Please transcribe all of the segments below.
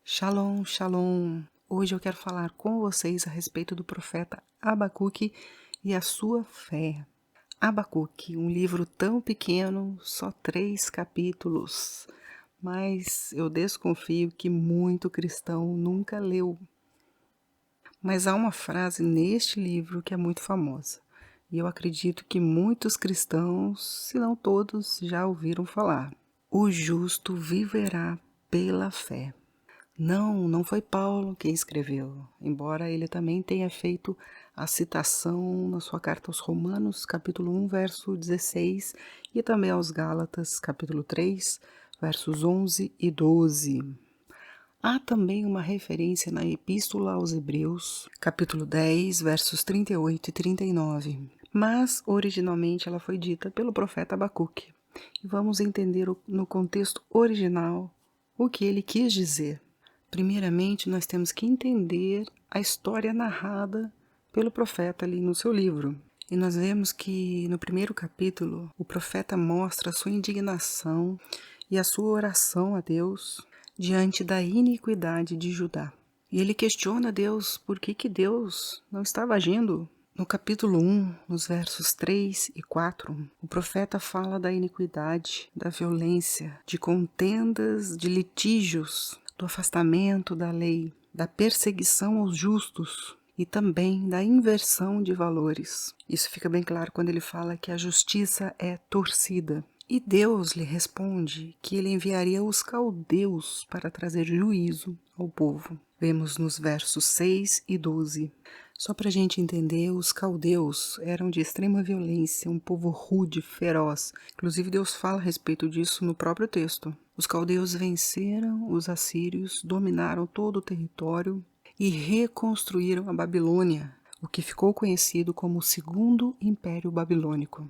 Shalom, shalom! Hoje eu quero falar com vocês a respeito do profeta Abacuque e a sua fé. Abacuque, um livro tão pequeno, só 3 capítulos, mas eu desconfio que muito cristão nunca leu. Mas há uma frase neste livro que é muito famosa, e eu acredito que muitos cristãos, se não todos, já ouviram falar. O justo viverá pela fé. Não foi Paulo quem escreveu, embora ele também tenha feito a citação na sua carta aos Romanos, capítulo 1, verso 16, e também aos Gálatas, capítulo 3, versos 11 e 12. Há também uma referência na Epístola aos Hebreus, capítulo 10, versos 38 e 39, mas originalmente ela foi dita pelo profeta Abacuque. E vamos entender no contexto original o que ele quis dizer. Primeiramente, nós temos que entender a história narrada pelo profeta ali no seu livro. E nós vemos que no primeiro capítulo, o profeta mostra a sua indignação e a sua oração a Deus diante da iniquidade de Judá. E ele questiona Deus por que Deus não estava agindo. No capítulo 1, nos versos 3 e 4, o profeta fala da iniquidade, da violência, de contendas, de litígios, do afastamento da lei, da perseguição aos justos e também da inversão de valores. Isso fica bem claro quando ele fala que a justiça é torcida. E Deus lhe responde que ele enviaria os caldeus para trazer juízo ao povo. Vemos nos versos 6 e 12. Só para a gente entender, os caldeus eram de extrema violência, um povo rude, feroz. Inclusive Deus fala a respeito disso no próprio texto. Os caldeus venceram os assírios, dominaram todo o território e reconstruíram a Babilônia, o que ficou conhecido como o Segundo Império Babilônico.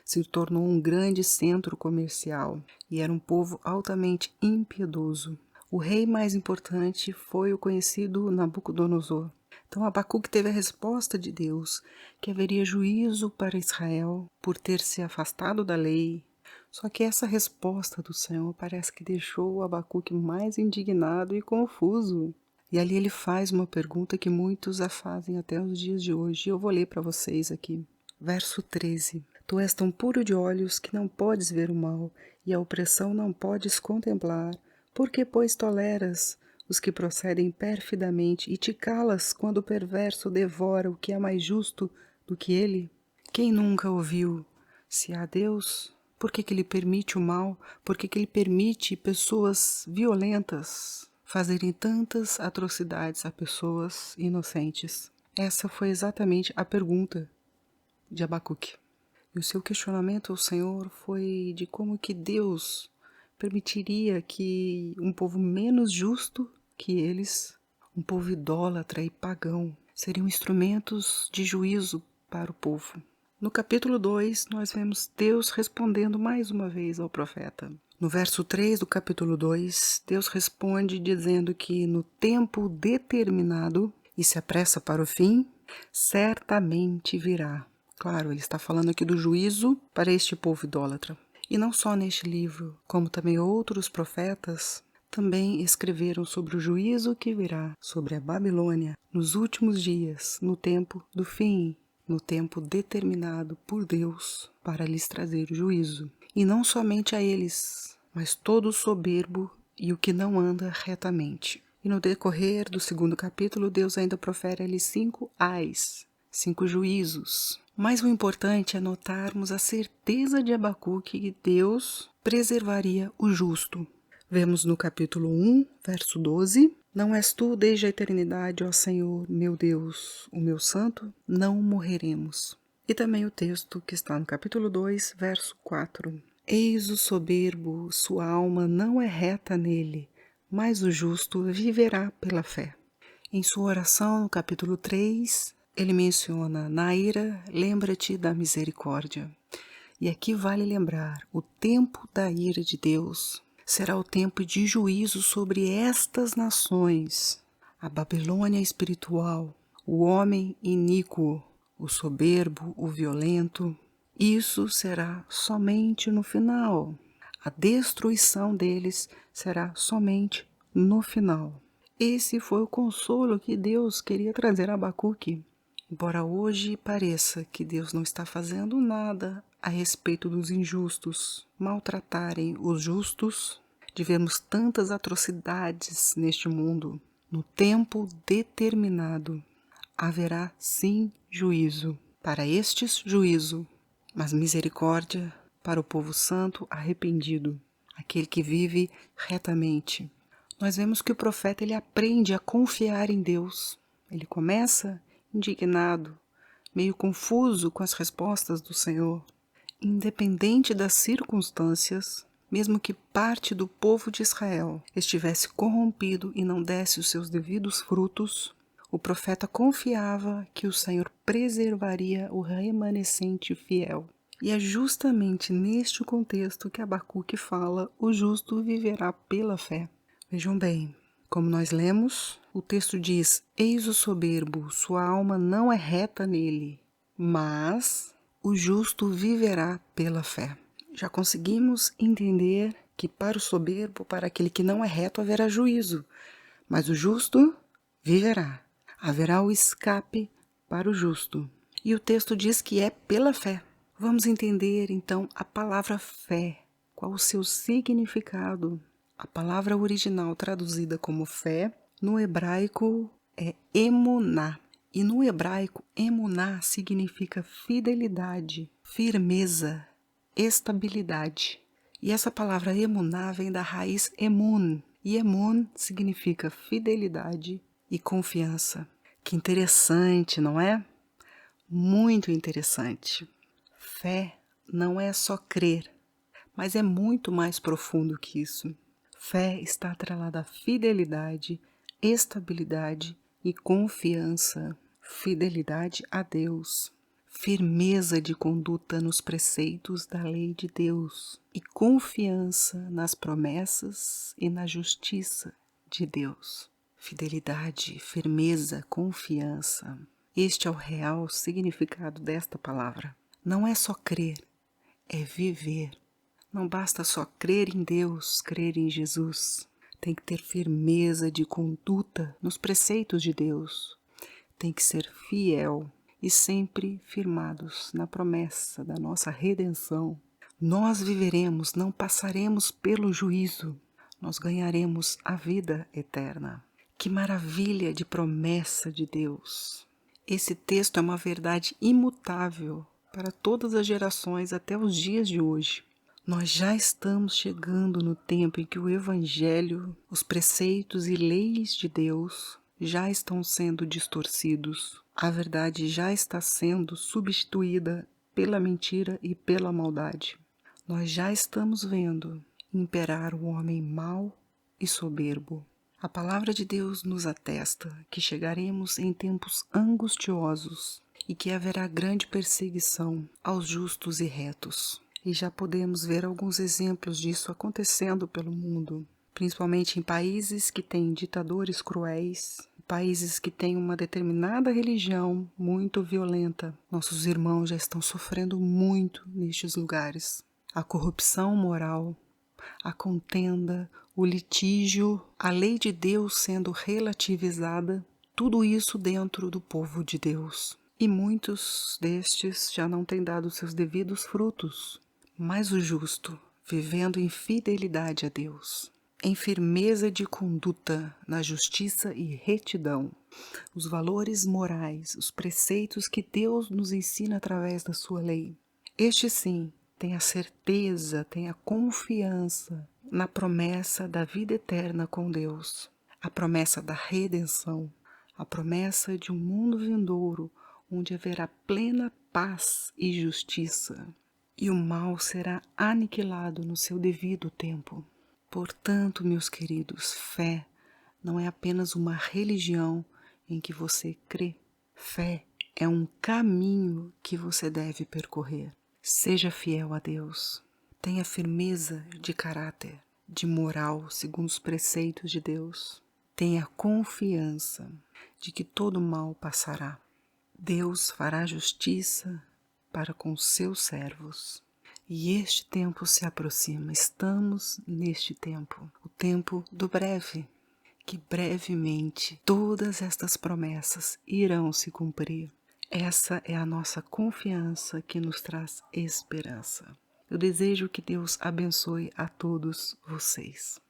Se tornou um grande centro comercial e era um povo altamente impiedoso. O rei mais importante foi o conhecido Nabucodonosor. Então Abacuque teve a resposta de Deus, que haveria juízo para Israel por ter se afastado da lei. Só que essa resposta do Senhor parece que deixou Abacuque mais indignado e confuso. E ali ele faz uma pergunta que muitos a fazem até os dias de hoje. Eu vou ler para vocês aqui. Verso 13. Tu és tão puro de olhos que não podes ver o mal, e a opressão não podes contemplar. Por que, pois, toleras os que procedem perfidamente e te calas quando o perverso devora o que é mais justo do que ele? Quem nunca ouviu? Se há Deus, por que ele permite o mal? Por que ele permite pessoas violentas fazerem tantas atrocidades a pessoas inocentes? Essa foi exatamente a pergunta de Abacuque. E o seu questionamento ao Senhor foi de como que Deus permitiria que um povo menos justo que eles, um povo idólatra e pagão, seriam instrumentos de juízo para o povo. No capítulo 2, nós vemos Deus respondendo mais uma vez ao profeta. No verso 3 do capítulo 2, Deus responde dizendo que no tempo determinado, e se apressa para o fim, certamente virá. Claro, ele está falando aqui do juízo para este povo idólatra. E não só neste livro, como também outros profetas também escreveram sobre o juízo que virá sobre a Babilônia nos últimos dias, no tempo do fim, no tempo determinado por Deus para lhes trazer juízo. E não somente a eles, mas todo o soberbo e o que não anda retamente. E no decorrer do segundo capítulo, Deus ainda profere ali 5 ais, 5 juízos. Mas o importante é notarmos a certeza de Abacuque que Deus preservaria o justo. Vemos no capítulo 1, verso 12: Não és tu desde a eternidade, ó Senhor, meu Deus, o meu santo? Não morreremos. E também o texto que está no capítulo 2, verso 4: Eis o soberbo, sua alma não é reta nele, mas o justo viverá pela fé. Em sua oração, no capítulo 3, ele menciona: na ira, lembra-te da misericórdia. E aqui vale lembrar, o tempo da ira de Deus será o tempo de juízo sobre estas nações. A Babilônia espiritual, o homem iníquo, o soberbo, o violento. Isso será somente no final. A destruição deles será somente no final. Esse foi o consolo que Deus queria trazer a Abacuque. Embora hoje pareça que Deus não está fazendo nada a respeito dos injustos maltratarem os justos, de vermos tantas atrocidades neste mundo, no tempo determinado haverá sim juízo. Para estes, juízo, mas misericórdia para o povo santo arrependido, aquele que vive retamente. Nós vemos que o profeta ele aprende a confiar em Deus. Ele começa indignado, meio confuso com as respostas do Senhor. Independente das circunstâncias, mesmo que parte do povo de Israel estivesse corrompido e não desse os seus devidos frutos, o profeta confiava que o Senhor preservaria o remanescente fiel. E é justamente neste contexto que Abacuque fala: o justo viverá pela fé. Vejam bem, como nós lemos, o texto diz: eis o soberbo, sua alma não é reta nele, mas o justo viverá pela fé. Já conseguimos entender que para o soberbo, para aquele que não é reto, haverá juízo, mas o justo viverá. Haverá o escape para o justo. E o texto diz que é pela fé. Vamos entender então a palavra fé, qual o seu significado. A palavra original traduzida como fé, no hebraico é emuná. E no hebraico, emuná significa fidelidade, firmeza, estabilidade. E essa palavra emuná vem da raiz emun. E emun significa fidelidade e confiança. Que interessante, não é? Muito interessante. Fé não é só crer, mas é muito mais profundo que isso. Fé está atrelada à fidelidade, estabilidade e confiança. Fidelidade a Deus, firmeza de conduta nos preceitos da lei de Deus e confiança nas promessas e na justiça de Deus. Fidelidade, firmeza, confiança. Este é o real significado desta palavra. Não é só crer, é viver. Não basta só crer em Deus, crer em Jesus. Tem que ter firmeza de conduta nos preceitos de Deus. Tem que ser fiel e sempre firmados na promessa da nossa redenção. Nós viveremos, não passaremos pelo juízo. Nós ganharemos a vida eterna. Que maravilha de promessa de Deus! Esse texto é uma verdade imutável para todas as gerações até os dias de hoje. Nós já estamos chegando no tempo em que o Evangelho, os preceitos e leis de Deus já estão sendo distorcidos. A verdade já está sendo substituída pela mentira e pela maldade. Nós já estamos vendo imperar o homem mau e soberbo. A palavra de Deus nos atesta que chegaremos em tempos angustiosos e que haverá grande perseguição aos justos e retos. E já podemos ver alguns exemplos disso acontecendo pelo mundo, principalmente em países que têm ditadores cruéis, países que têm uma determinada religião muito violenta. Nossos irmãos já estão sofrendo muito nestes lugares. A corrupção moral, a contenda, o litígio, a lei de Deus sendo relativizada, tudo isso dentro do povo de Deus. E muitos destes já não têm dado seus devidos frutos. Mas o justo, vivendo em fidelidade a Deus, em firmeza de conduta na justiça e retidão, os valores morais, os preceitos que Deus nos ensina através da sua lei, este sim tem a certeza, tem a confiança na promessa da vida eterna com Deus, a promessa da redenção, a promessa de um mundo vindouro onde haverá plena paz e justiça. E o mal será aniquilado no seu devido tempo. Portanto, meus queridos, fé não é apenas uma religião em que você crê. Fé é um caminho que você deve percorrer. Seja fiel a Deus. Tenha firmeza de caráter, de moral, segundo os preceitos de Deus. Tenha confiança de que todo mal passará. Deus fará justiça para com seus servos. E este tempo se aproxima, estamos neste tempo, o tempo do breve, que brevemente todas estas promessas irão se cumprir. Essa é a nossa confiança que nos traz esperança. Eu desejo que Deus abençoe a todos vocês.